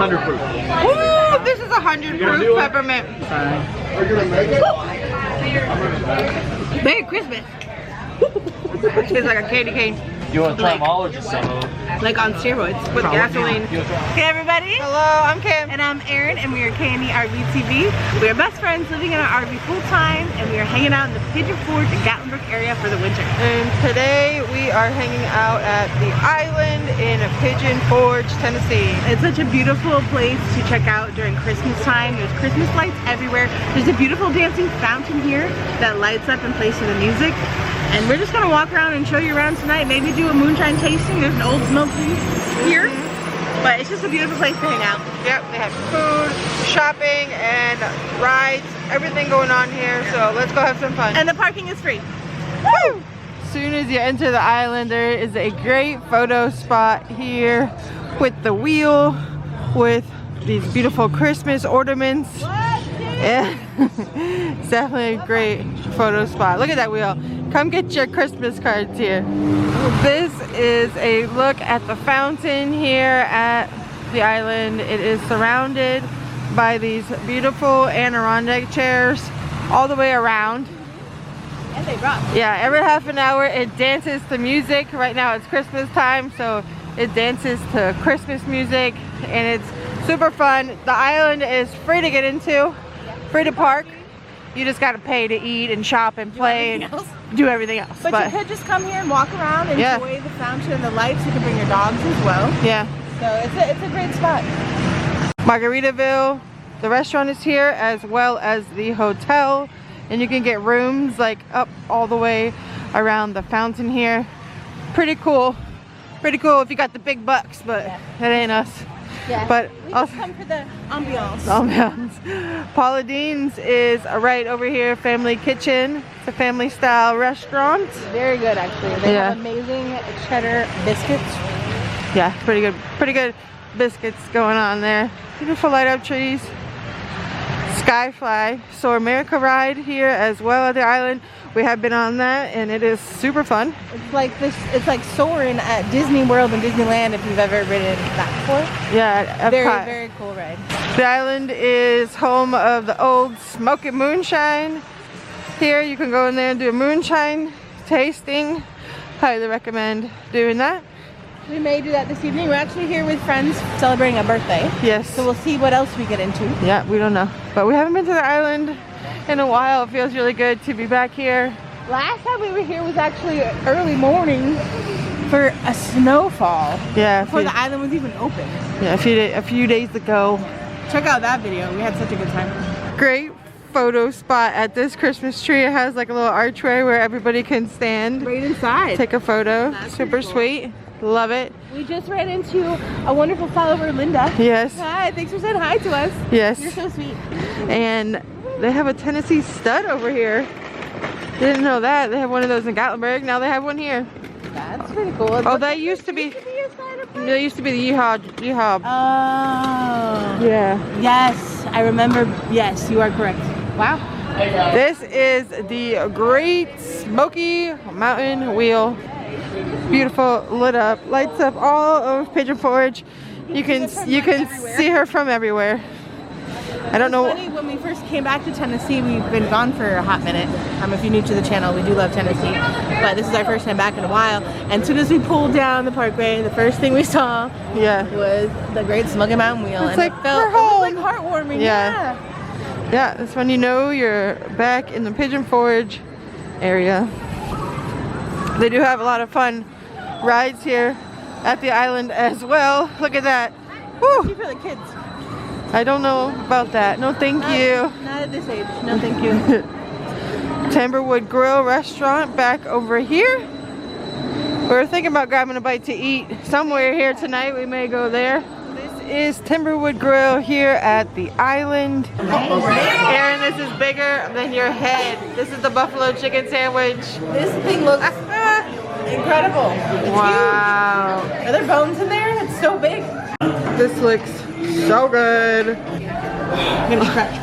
100 proof. Ooh, this is 100 proof peppermint. Merry Christmas. It tastes like a candy cane. You want to try them all or just some of them? Like on steroids with gasoline. Hey everybody. Hello, I'm Kim. And I'm Erin, and we are Candy RV TV. We are best friends living in our RV full time, and we are hanging out in the Pigeon Forge and Gatlinburg area for the winter. And today we are hanging out at the island in Pigeon Forge, Tennessee. It's such a beautiful place to check out during Christmas time. There's Christmas lights everywhere. There's a beautiful dancing fountain here that lights up and plays for the music. And we're just gonna walk around and show you around tonight. Maybe do a moonshine tasting. There's an Ole Smoky here. But it's just a beautiful place to hang out. Yep, they have food, shopping, and rides, everything going on here. So let's go have some fun. And the parking is free. Woo! As soon as you enter the island, there is a great photo spot here with the wheel, with these beautiful Christmas ornaments. Yeah, it's definitely a great photo spot. Look at that wheel. Come get your Christmas cards here. This is a look at the fountain here at the island. It is surrounded by these beautiful Adirondack chairs all the way around. And they rock. Yeah, every half an hour it dances to music. Right now it's Christmas time, so it dances to Christmas music, and it's super fun. The island is free to get into. Free to park. You just gotta pay to eat and shop and play and do everything else. But you could just come here and walk around and enjoy the fountain and the lights. You can bring your dogs as well. Yeah. So it's a great spot. Margaritaville, the restaurant is here as well as the hotel. And you can get rooms like up all the way around the fountain here. Pretty cool. Pretty cool if you got the big bucks, but that ain't us. Yeah, but we just come for the ambiance. Paula Dean's is right over here, Family Kitchen. It's a family style restaurant. Very good actually. They have amazing cheddar biscuits. Yeah, pretty good biscuits going on there. Beautiful light up trees. Skyfly Soar America ride here as well at the island. We have been on that and it is super fun. It's like soaring at Disney World and Disneyland if you've ever ridden that before. Yeah, very cool ride. The island is home of the Ole Smoky Moonshine. Here you can go in there and do a moonshine tasting. Highly recommend doing that. We may do that this evening. We're actually here with friends celebrating a birthday. Yes. So we'll see what else we get into. Yeah, we don't know. But we haven't been to the island in a while. It feels really good to be back here. Last time we were here was actually early morning for a snowfall. Yeah. Before the island was even open. Yeah, a few days ago. Check out that video. We had such a good time. Great photo spot at this Christmas tree. It has like a little archway where everybody can stand. Right inside. Take a photo. That's super cool. Sweet. Love it. We just ran into a wonderful follower, Linda. Yes. Hi, thanks for saying hi to us. Yes. You're so sweet. And they have a Tennessee stud over here. Didn't know that. They have one of those in Gatlinburg. Now they have one here. That's pretty cool. Oh, that used to be. They used to be the Yeehaw. Oh. Yeah. Yes, I remember. Yes, you are correct. Wow. This is the Great Smoky Mountain Wheel. Beautiful, lit up, lights up all of Pigeon Forge. You can see her from everywhere. I don't know. It's funny, when we first came back to Tennessee, we've been gone for a hot minute. If you're new to the channel, we do love Tennessee, but this is our first time back in a while. And as soon as we pulled down the parkway, the first thing we saw was the Great Smoky Mountain Wheel. It's like it was like heartwarming. Yeah, that's when you know you're back in the Pigeon Forge area. They do have a lot of fun rides here at the island as well. Look at that. Woo. For the kids. I don't know about that. No thank you. Not at this age. No thank you. Timberwood Grill restaurant back over here. We're thinking about grabbing a bite to eat somewhere here tonight. We may go there. This is Timberwood Grill here at the island. Erin, this is bigger than your head. This is the buffalo chicken sandwich. This thing looks incredible. It's wow. Huge. Are there bones in there? It's so big. This looks so good. I'm gonna scratch.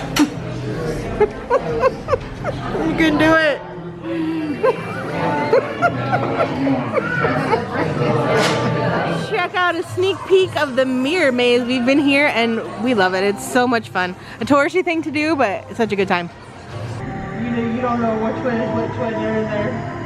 You can do it. check out a sneak peek of the mirror maze. We've been here and we love it. It's so much fun. A touristy thing to do, but it's such a good time. You don't know which one is which one. You're in there.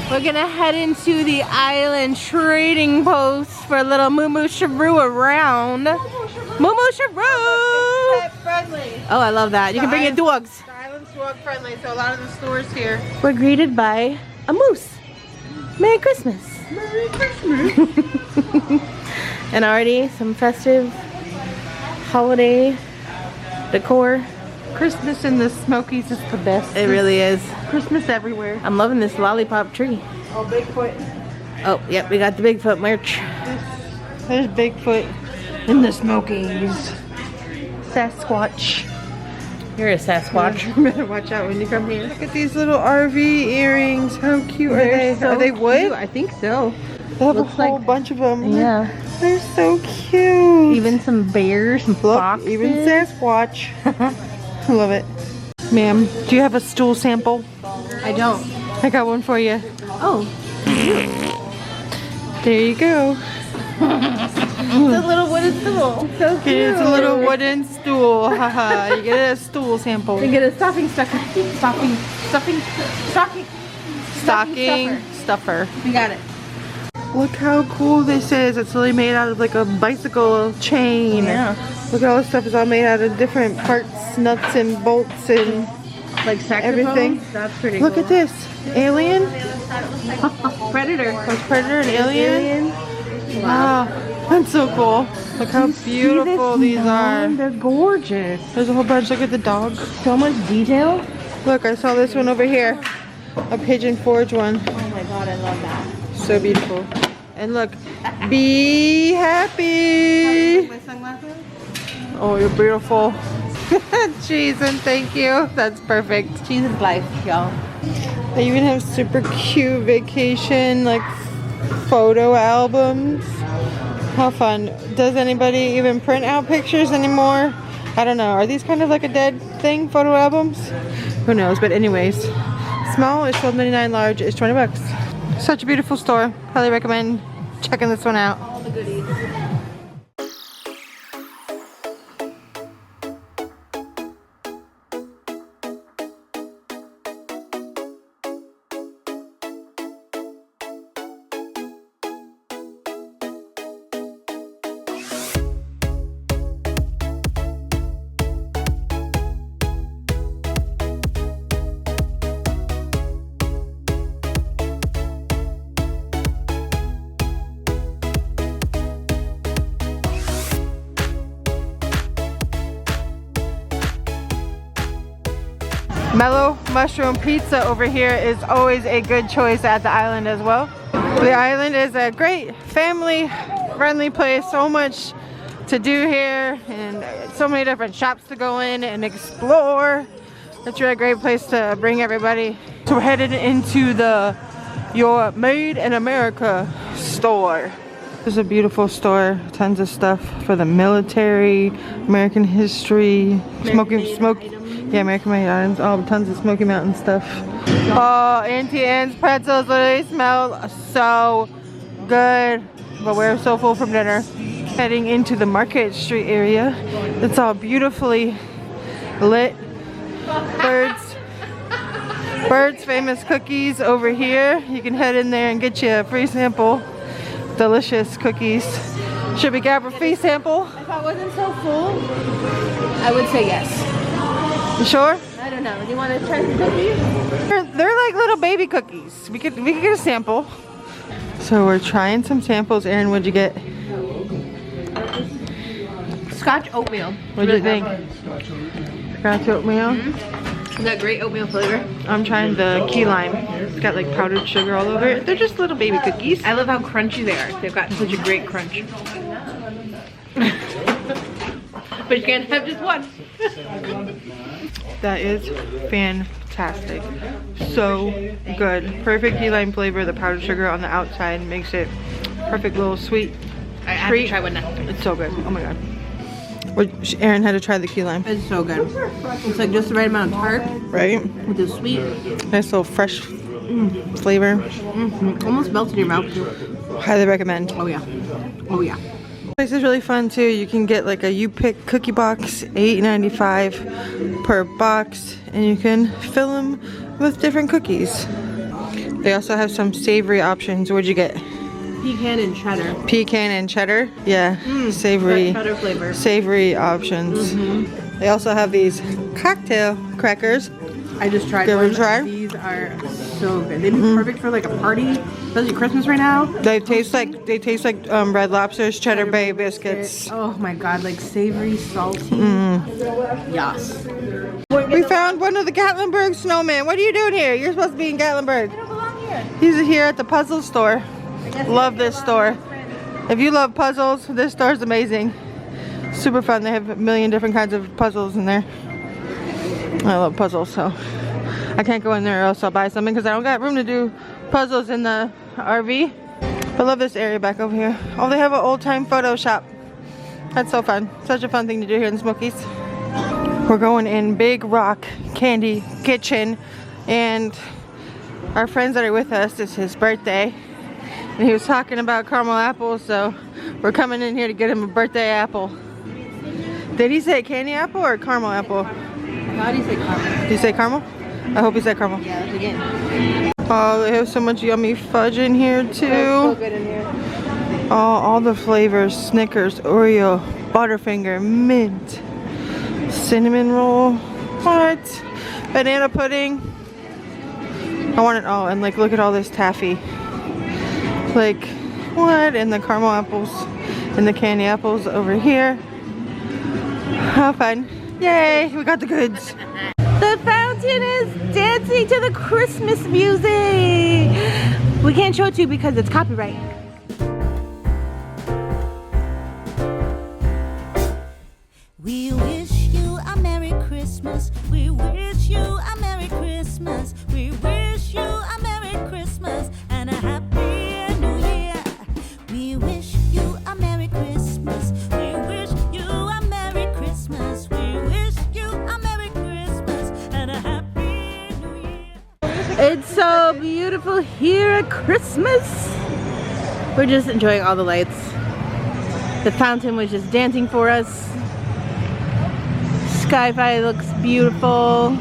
We're gonna head into the island trading post for a little moo-moo shrew around. Moo-moo shrew! Pet friendly. Oh, I love that. You can bring your dogs. The island's dog friendly, so a lot of the stores here. We're greeted by a moose. Merry Christmas. Merry Christmas. And already some festive holiday decor. Christmas in the Smokies is the best. It really is. Christmas everywhere. I'm loving this lollipop tree. Oh, Bigfoot. Oh, yep, we got the Bigfoot merch. There's Bigfoot in the Smokies. Sasquatch. You're a Sasquatch. You better watch out when you come here. Look at these little RV earrings. How cute are they? So are they wood? cute. I think so. They have Looks a whole like, bunch of them. Yeah. They're so cute. Even some bears, some Look, foxes. even Sasquatch. I love it. Ma'am, do you have a stool sample? I don't. I got one for you. Oh. There you go. The little wooden stool. So cute. It's a little wooden stool. Haha. You get a stool sample. You get a stocking Stuffer. We got it. Look how cool this is. It's really made out of like a bicycle chain. Yeah. Look at all this stuff is all made out of different parts, nuts and bolts and Like saxophones? everything. That's pretty Look cool. at this. Alien? Predator. Was Predator an alien? Wow. That's so cool. Look how beautiful these are. They're gorgeous. There's a whole bunch. Look at the dog. So much detail. Look, I saw this one over here. A Pigeon Forge one. Oh my god, I love that. So beautiful. And look, be happy. My sunglasses? Oh, you're beautiful. Cheese and thank you. That's perfect. Cheese is life, y'all. They even have super cute vacation like photo albums. How fun. Does anybody even print out pictures anymore? I don't know. Are these kind of like a dead thing, photo albums? Who knows? But anyways, small is $12.99, large is 20 bucks. Such a beautiful store. Highly recommend checking this one out. All the goodies. Mellow mushroom pizza over here is always a good choice at the island as well. The island is a great family friendly place. So much to do here and so many different shops to go in and explore. It's really a great place to bring everybody. So we're headed into the Your Made in America store. This is a beautiful store. Tons of stuff for the military, American history, Yeah, American made items. Oh, tons of Smoky Mountain stuff. Oh, Auntie Anne's pretzels literally smell so good. But we're so full from dinner. Heading into the Market Street area. It's all beautifully lit. Bird's famous cookies over here. You can head in there and get you a free sample. Delicious cookies. Should we grab a free sample? If I wasn't so full, I would say yes. You sure? I don't know. Do you want to try some cookies? They're like little baby cookies. We could get a sample. So we're trying some samples. Erin, what'd you get? Scotch oatmeal. What'd you think? Scotch oatmeal? Mm-hmm. That great oatmeal flavor. I'm trying the key lime. It's got like powdered sugar all over it. They're just little baby cookies. I love how crunchy they are. They've got such a great crunch. But you can't have just one. That is fantastic. So good. Perfect key lime flavor. The powdered sugar on the outside makes it perfect little sweet I have to treat. try one now. It's so good. Oh my god. Erin had to try the key lime. It's so good. It's like just the right amount of tart Right? with the sweet. Nice little fresh flavor. Almost melted in your mouth. Highly recommend. Oh yeah. Oh yeah. This is really fun too. You can get like a you pick cookie box, $8.95 per box, and you can fill them with different cookies. They also have some savory options. What'd you get? Pecan and cheddar. Pecan and cheddar? Yeah, savory. Cheddar flavor. Savory options. They also have these cocktail crackers. I just tried Give one. it a try. These are so good. They'd be perfect for like a party, especially Christmas right now. They taste like Red Lobster's cheddar bay biscuits. Oh my god, like savory, salty. Yes. We found one of the Gatlinburg snowmen. What are you doing here? You're supposed to be in Gatlinburg. I don't belong here. He's here at the puzzle store. Love this store. If you love puzzles, this store is amazing. Super fun. They have a million different kinds of puzzles in there. I love puzzles, so I can't go in there or else I'll buy something because I don't got room to do puzzles in the RV. I love this area back over here. Oh, they have an old time photo shop. That's so fun. Such a fun thing to do here in the Smokies. We're going in Big Rock Candy Kitchen, and our friends that are with us, it's his birthday, and he was talking about caramel apples, so we're coming in here to get him a birthday apple. Did he say candy apple or caramel apple? How do you say caramel? Did he say caramel? I hope he said caramel. Yeah, again. Oh, they have so much yummy fudge in here too. So good in here. Oh, all the flavors: Snickers, Oreo, Butterfinger, mint, cinnamon roll. What? Banana pudding. I want it all. And like, look at all this taffy. Like, what? And the caramel apples and the candy apples over here. How fun. Yay, we got the goods. The fountain is dancing to the Christmas music. We can't show it to you because it's copyright. We wish you a Merry Christmas. We wish you a Merry Christmas. We wish you a Merry Christmas and a Happy New Year. We wish you a Merry Christmas. We wish you a Merry Christmas. We wish you a Merry Christmas and a Happy New Year. It's so beautiful here at Christmas. We're just enjoying all the lights. The fountain was just dancing for us. Sky-fi looks beautiful.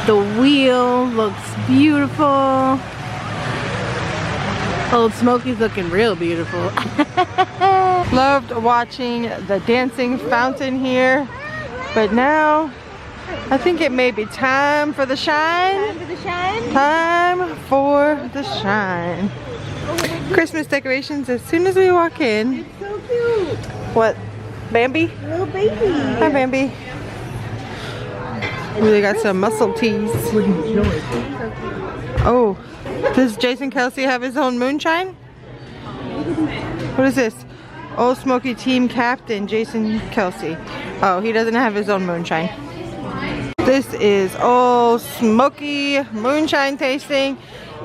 The wheel looks beautiful. Old Smoky's looking real beautiful. Loved watching the dancing fountain here, but now I think it may be time for the shine. Time for the shine? Time for the shine. Christmas decorations as soon as we walk in. It's so cute. What? Bambi? Little baby. Hi, Bambi. We got some muscle tees. Oh, does Jason Kelsey have his own moonshine? What is this? Ole Smoky team captain Jason Kelsey. Oh, he doesn't have his own moonshine. This is Ole Smoky Moonshine Tasting.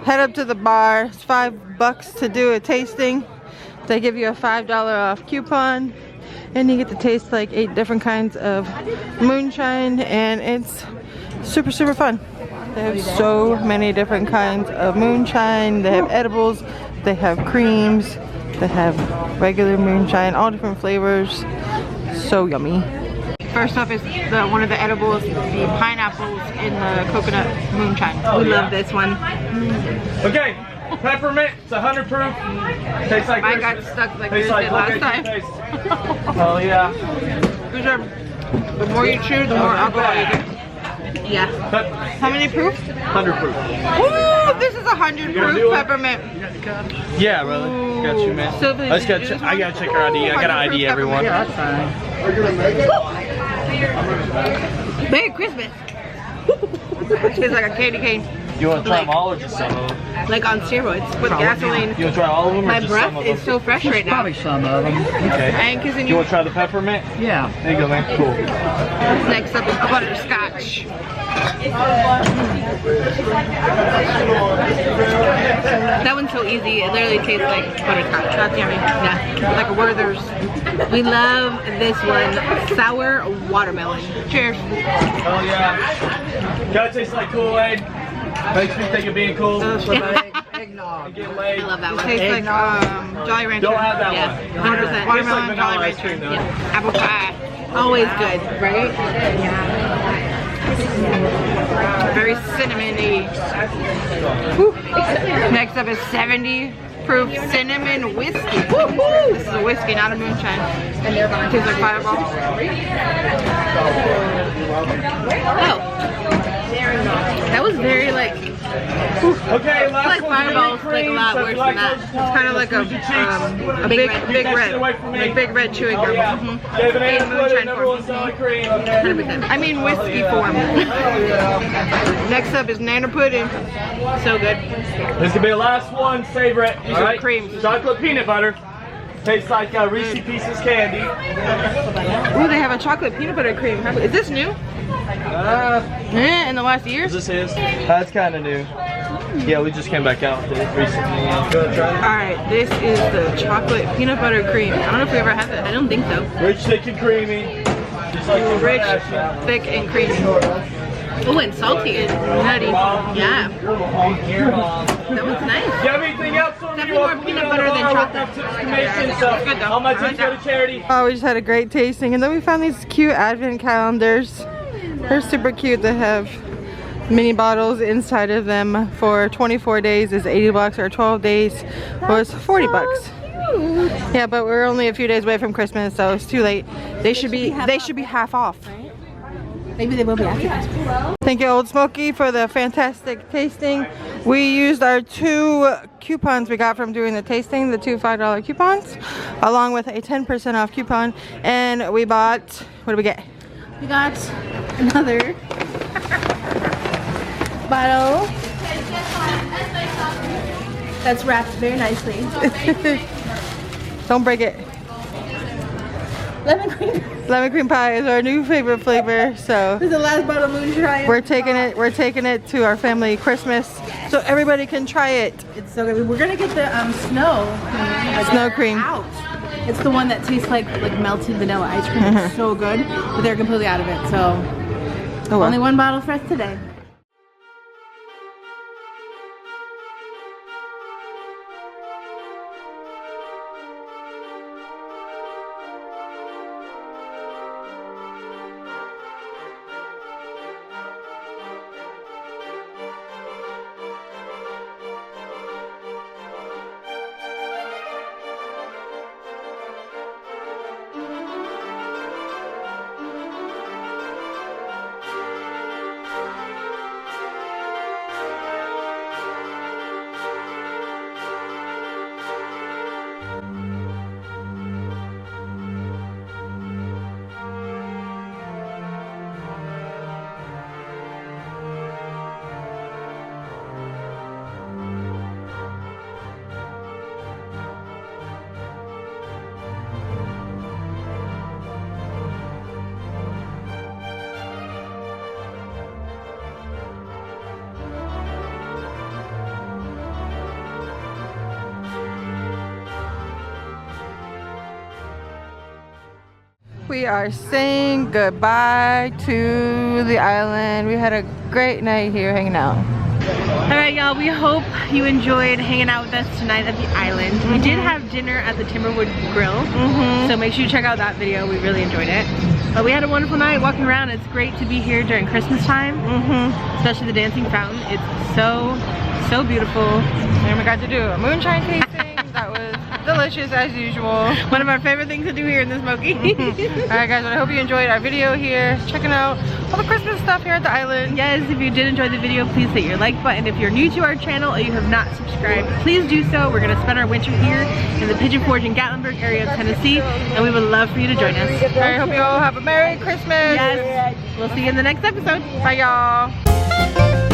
Head up to the bar. It's $5 to do a tasting. They give you a $5 off coupon. And you get to taste like 8 different kinds of moonshine, and it's super fun. They have so many different kinds of moonshine. They have edibles, they have creams, they have regular moonshine, all different flavors. So yummy. First up is one of the edibles, the pineapples in the coconut moonshine. We love this one. Okay, peppermint. It's 100 proof. Tastes like Mine Christmas. got stuck like Tastes yours did last okay, time. taste. Oh yeah. For sure. The more you chew, the more alcohol you get. Yeah. How many proof? 100 proof. Ooh, this is 100 proof peppermint. Yeah, brother. Got you, man. So I gotta check her ID. I gotta ID everyone. Yeah, that's fine. Merry Christmas. Tastes like a candy cane. You want to try them all or just some of them? Like on steroids with gasoline. You want to try all of them or My just breath some of them? is so fresh right now. Probably some of them. Okay. I ain't kissing You you. want to try the peppermint? Yeah. There you go, man. Cool. Next up is butterscotch. That one's so easy. It literally tastes like butterscotch. That's yummy. Yeah. Like a Werther's. We love this one. Sour watermelon. Cheers. Oh yeah. Gotta taste like Kool-Aid. Makes me think of being cool. Eggnog. I love that one. It tastes like Jolly Rancher. Don't have that one. 100%. Tastes like Watermelon, vanilla Jolly ice cream, Rancher. though. Yeah. Apple pie. Always good, right? Very cinnamony. Whew. Next up is 70 proof cinnamon whiskey. This is a whiskey, not a moonshine. It tastes like Fireball. Oh. That was very like, okay, last like one. Fireball's like a lot worse than that. It's kind of like a big red chewing gum. Okay, banana pudding, number one selling cream. 100%. I mean whiskey form. Next up is Nana pudding. So good. This could be the last one. Savor it. These are cream. Chocolate peanut butter. Tastes like Reese's Pieces candy. Ooh, they have a chocolate peanut butter cream. Is this new? In the last year? Is this his? That's kind of new. Yeah, we just came back out with it recently. Go ahead, try it. Alright, this is the chocolate peanut butter cream. I don't know if we ever had that. I don't think so. Rich, thick, and creamy. Just like the Rich, thick, and creamy. Oh, and salty and nutty. Yeah. That was nice. Do you have anything else for me? Definitely more peanut butter than chocolate. It's good though. All my tips go to charity. Oh, we just had a great tasting, and then we found these cute advent calendars. They're super cute. They have mini bottles inside of them. For 24 days is 80 bucks, or 12 days was 40 bucks. Yeah, but we're only a few days away from Christmas, so it's too late. They should be half off. Maybe they will be after this. Thank you, Ole Smoky, for the fantastic tasting. We used our 2 coupons we got from doing the tasting, the 2 $5 coupons, along with a 10% off coupon, and we bought, what did we get? We got another bottle that's wrapped very nicely. Don't break it. Lemon cream. Lemon cream pie is our new favorite flavor, so This is the last bottle of moonshine. we're taking it to our family Christmas, so everybody can try it. It's so good. We're gonna get the Snow cream. Out. It's the one that tastes like melted vanilla ice cream. It's so good, but they're completely out of it. So Oh, well. only one bottle for us today. We are saying goodbye to the island. We had a great night here hanging out. Alright y'all, we hope you enjoyed hanging out with us tonight at the island. We did have dinner at the Timberwood Grill, so make sure you check out that video. We really enjoyed it. But we had a wonderful night walking around. It's great to be here during Christmas time, especially the dancing fountain. It's so beautiful. And we got to do a moonshine tasting. That was delicious as usual. One of our favorite things to do here in the Smoky. Alright guys, well, I hope you enjoyed our video here, checking out all the Christmas stuff here at the island. Yes, if you did enjoy the video, please hit your like button. If you're new to our channel or you have not subscribed, please do so. We're going to spend our winter here in the Pigeon Forge in Gatlinburg area of Tennessee, and we would love for you to join us. I hope you all have a Merry Christmas. Yes, we'll see you in the next episode. Bye y'all.